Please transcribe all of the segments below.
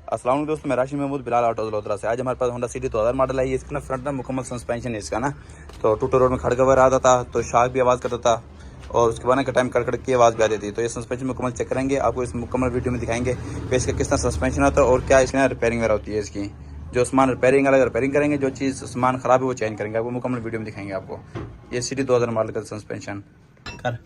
अस्सलाम वालेकुम दोस्तों, मैं राशिद महमूद बिलाल ऑटो लोधरा से। आज हमारे पास होंडा सिटी 2000 मॉडल है। इसका ना फ्रंट में मुकम्मल सस्पेंशन है इसका ना, तो टूटो रोड में खड़का हुआ आता था तो शाक भी आवाज़ करता था और उसके बाद ना टाइम कड़कड़ की आवाज़ भी आती थी। तो ये सस्पेंशन मुकम्मल चेक करेंगे, आपको इस मुकम्मल वीडियो में दिखाएंगे कि इसका किस तरह सस्पेंशन होता है और क्या इसमें रिपेयरिंग वगैरह होती है इसकी। जो सामान रिपेयरिंग अलग रिपेयरिंग करेंगे, जो चीज़ सामान ख़राब है वो चेंज करेंगे, आपको मुकम्मल वीडियो में दिखाएंगे। आपको ये सिटी 2000 मॉडल का सस्पेंशन कर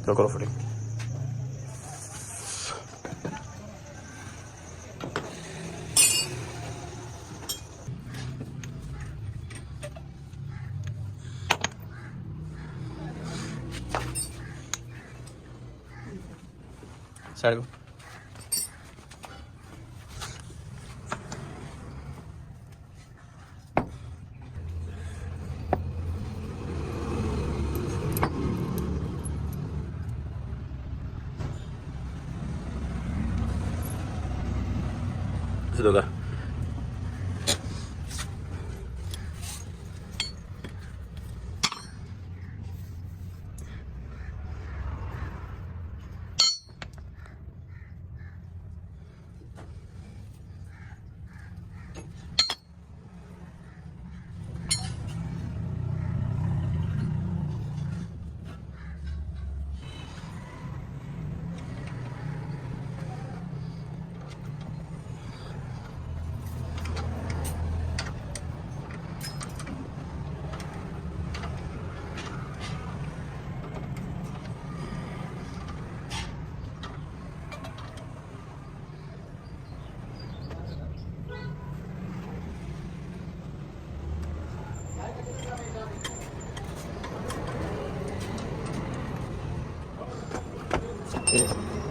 तो करो फिटिंग। साइड को ऐसे होगा। Yeah.